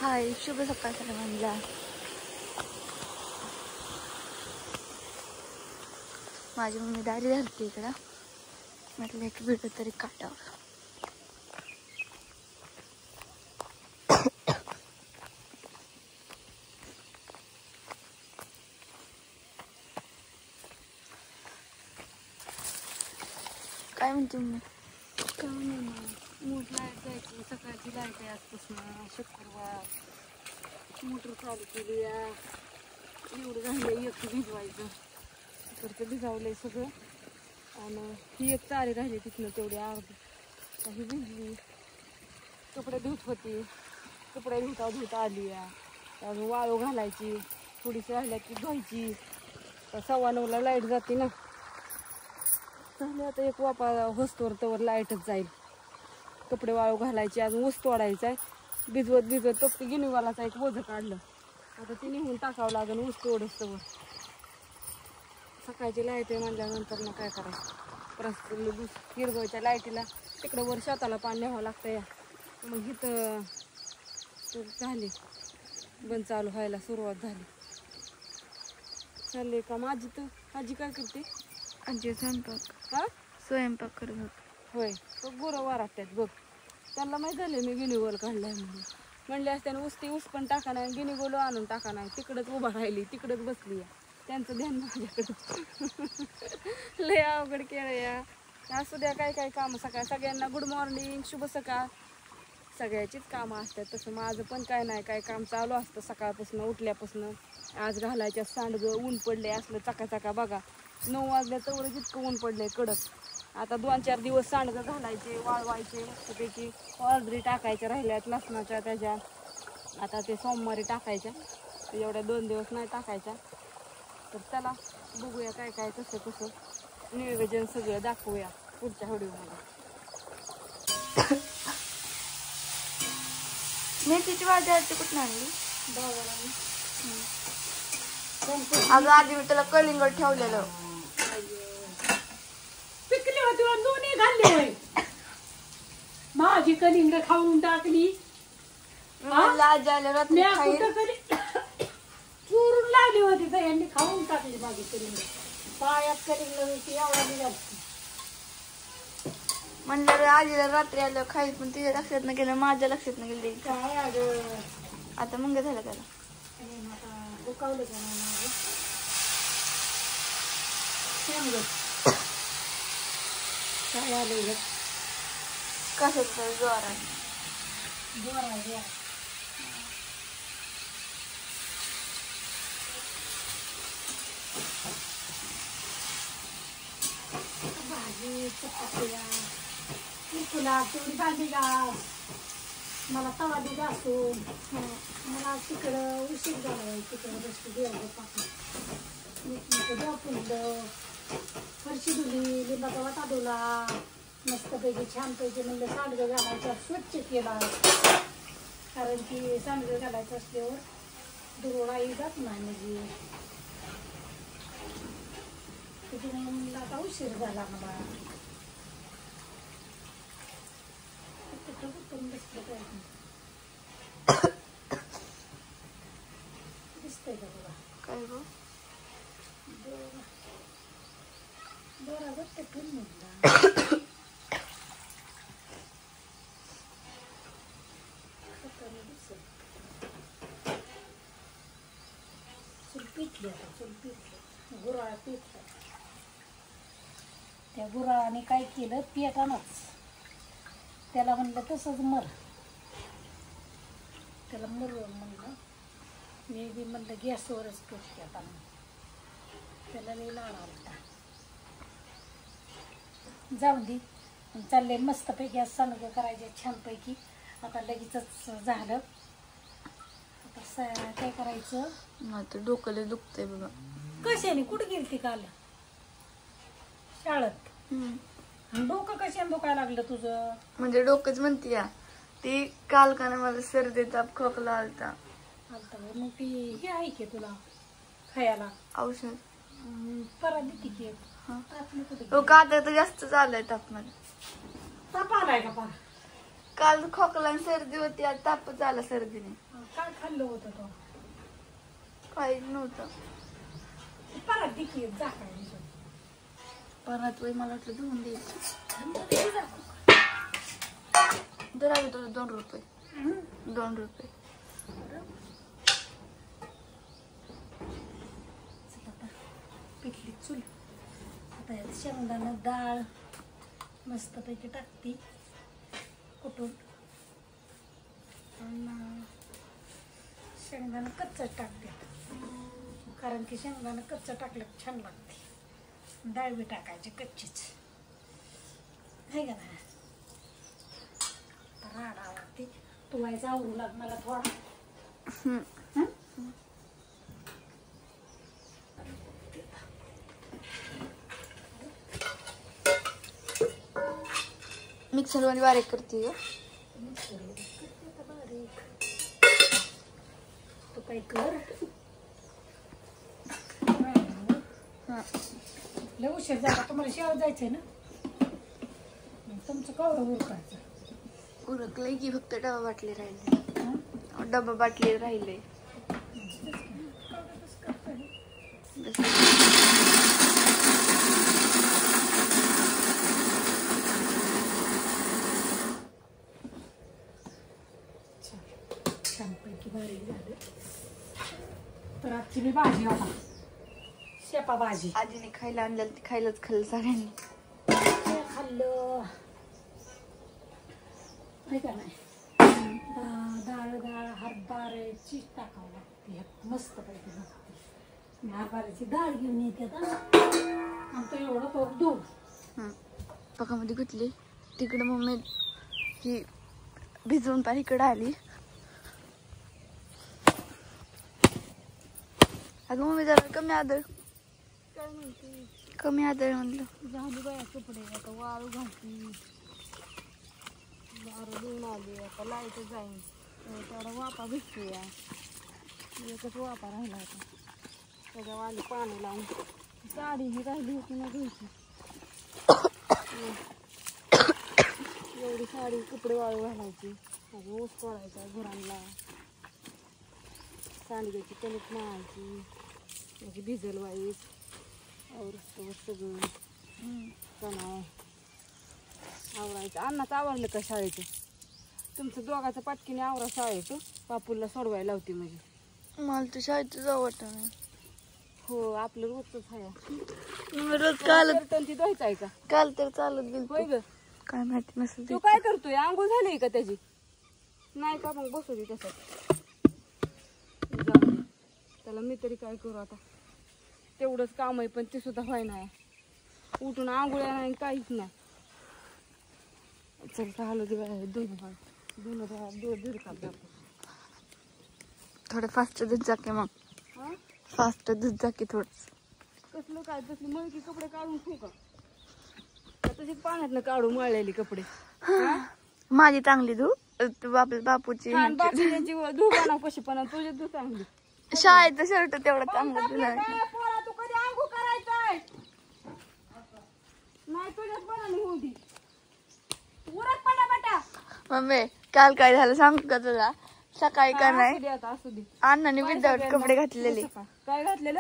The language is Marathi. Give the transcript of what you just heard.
हाय, शुभ सकाळ सर्वांना. माझी मम्मी दारी घालते इकडं. म्हटलं एक व्हिडिओ तरी काढावं. काय म्हणते मम्मी? काय नाही, मोठ लाईट जायची. सकाळची लाईट आहे आजपासून. शुक्रवार मोटर चालू केली या. एवढं झालं एक भिजवायचं. तिकडचं भिजावलंय सगळं. आणि ही एक चारी राहिली तिथनं तेवढी अर्धी. ही भिजली. कपडे धुत होती. कपडे धुता आली या. अजून वाळू घालायची. थोडीशी राहिल्या की धुवायची. 9:15ला लाईट जाते ना. झाले आता एक वापा होस्तोवर तवर लाईटच जाईल. कपडे वाळू घालायचे. अजून ऊस तोडायचा आहे. भिजवत तो गिनीवालाचा एक ओझं काढलं. आता ते निघून टाकावं लागेल ऊस तोडच तवर. सकाळची लाईट आहे म्हणल्यानंतर ना काय करायचं. परत हिरवळच्या लाईटीला तिकडं वर शेताला पाणी न्यावं लागतं या. मग इथं झाली बंद चालू व्हायला सुरुवात झाली. चालले का माझी तर आजी काय करते? आजी स्वयंपाक. हा, स्वयंपाक करत होत. होय, तो गुरं वाराटतात बघ. त्यांना माहीत झाले मी गिनीगोल काढलाय म्हणून. म्हणले असत्याने ऊस पण टाका नाही, गिनीगोल आणून टाका नाही. तिकडंच उभा राहिली, तिकडंच बसली या. त्यांचं ध्यान माझ्याकडं. लय अवघड केलं या. असू द्या, काय कामं सगळ्यांना गुड मॉर्निंग, शुभ सकाळ. सगळ्याचीच कामं असतात. तसं माझं पण काय नाही काय काम चालू असतं सकाळपासून उठल्यापासून. आज घालायच्या सांडगं. ऊन पडले असलं चकाचका बघा. 9 वाजल्या तर जितकं ऊन पडलंय कडक. आता 2-4 दिवस सांडगं घालायचे, वाळवायचे मस्तपैकी. ऑर्डरी टाकायच्या राहिल्यात लसणाच्या त्याच्या. आता ते सोमवारी टाकायच्या. एवढ्या 2 दिवस नाही टाकायच्या. तर चला बघूया काय कसं नियोजन सगळं दाखवूया पुढच्या व्हिडिओमध्ये. मेथीची भाजी आजी कुठून आणली? बाजाराने. अगं आधी मी तुला कलिंगड ठेवलेलं. पिकली होती दोन्ही घालली होय. माझी कलिंगड खाऊन टाकली. आजी आल्या रात्री चुरून लागली होती तर यांनी खाऊन टाकली माझी कलिंगड. पायात कलिंगड होती एवढा निघाली. म्हणलं आजीला रात्री आलं खाईल पण तिच्या लक्षात न गेलं, माझ्या लक्षात न गेलं. काय अगं आता मग झालं त्याला. दुखावलं का नाही काय आलं कसं जोरात. भाजी चपात्या तुला तेवढी भाजी घास. मला तवा दे घासून. मला तिकडं उशीर झाला. तिकडं रस्ते द्यायला पाकलं फुललं. फरशी धुली. लिंबाचा वाटा धुला मस्तपैकी छानपैकी. म्हणलं सांडगं घालायचं स्वच्छ केला. कारण की सांडगं घालायचं असल्यावर दुर्वाळाही जात नाही. म्हणजे त्याच्यामुळे म्हणलं आता उशीर झाला मला. दिसतंय का तुला? काय गो दोरा बघते फिरून म्हणला. चूल पिटली आता. चूल पिटली. गुराळा पिटला. त्या गुराळाने काय केलं पेटानच. त्याला म्हणलं तसंच मर. त्याला मरवून म्हणलं मी बी म्हणलं गॅसवरच पेटते आता. त्याला लई लाड आलता. जाऊन दे. चालले मस्तपैकी गॅस सांडगं करायचे छानपैकी. आता लगेचच झालं. आता काय करायचं. आता डोकं दुखतंय बघा. कशाने कुठं गेलती काल? शाळेत. डोकं कशाने दुखायला लागलं तुझं? म्हणजे डोकंच म्हणते या. ती काल का नाही मला सर्दी ताप खोकला आलता. मग ती हे आहे की तुला खायला औषध परत देते की. का आता तर जास्त झालंय तापमान. ताप आलाय का पार? काल खोकला आणि सर्दी होती, आज तापच आला सर्दीने. काय खाल्लं होतं तो? काहीच नव्हतं. परत देखील झाकायचं. परत वय मला वाटलं धुवून द्यायचं. दर आले तुला 2 रुपये. 2 रुपये. पिठली चूल. आता यात शेंगदाणा डाळ मस्तपैकी टाकते कुठून. शेंगदाणा कच्चं टाकते कारण की शेंगदाणा कच्चं टाकलं छान लागते. डाळ बी टाकायची कच्चीच आहे का ना. राडा आवडते तुवायचं आवडू लाग मला थोडा. मिक्सर मध्ये बारीक करते. तू काय कर. लय उशीर झाला तुम्हाला शेव जायचंय ना. तुमचं कवडं उरकायचं. उरकलंय की फक्त डबा बाटली राहिले. डबा बाटली राहिले. छानपैकी बारीक झाले. तर आजची मी भाजी आता शेपा भाजी आजीने खायला आणलेलं ते खायलाच खाल्लं सगळ्यांनी. खाल्लं नाही का नाही. डाळ हरभऱ्याची टाकावं लागते मस्त पैकी लागते. मी हरभऱ्याची डाळ घेऊन येते आमचं एवढं तो दूध पकामध्ये गुतली. तिकडं मम्मी ही भिजवून पार इकडं आली. अगं मम्मी जरा कमी आदळ. काय म्हणते कमी आदळ म्हणलं. झाली बाया कपडे आता वाळू घालती. दारू घेऊन आली आता लाईट जाईन. तेवढा वापा भेटतो या. एकच वापा राहिला आता. त्याच्यावर आली पाणी लावून. साडी ही राहिली होती ना घ्यायची. एवढी साडी कपडे वाळू घालायची. ऊस पडायचा घरांना. सांडग्याची कणिक मळायची. म्हणजे भिजल वाईस आवरतो सगळं. कणाव आवरायचं. अन्नाचं आवरलं का शाळेचं? तुमचं दोघाचं पाटकीने आवरा शाळेचं. पापूला सोडवायला लावते म्हणजे. मला तर शाळेत जाऊ वाटत नाही. हो आपलं रोजच आहे. रोज काल ती धुवायचं आहे का? काल तर चालत होय गेलो. ग. काय माहिती नसेल. तू काय करतोय? आंघोळ झाली का त्याची? नाही का? मग बसू दे तसं. त्याला मी तरी काय करू आता. तेवढंच काम आहे पण ते सुद्धा व्हाय नाही. उठून आंघोळ्या नाही काहीच नाही. चल चालू दे दूध थोडं फास्ट दूध जाके मग. फास्ट दूध जाके थोडं. कसलं काय तसली मळकी कपडे काढून ठेवू का? तशीच पाण्यातनं काढू मळलेली कपडे. माझी चांगली धू. आपल्या बापूची बापूची धू बनव कशी पण तुझी धू चांगली. शाळेचं शर्ट तेवढं चांगलं तुला. तू कधी आंघोळ करायचंय? नाही तुझ्याच बनाने होऊ दे. उरत पडा बेटा. मम्मी काल काय झालं सांगू का तुला? सकाळी का नाही असू दे अण्णाने विदाऊट कपडे घातलेले. काय घातलेलं?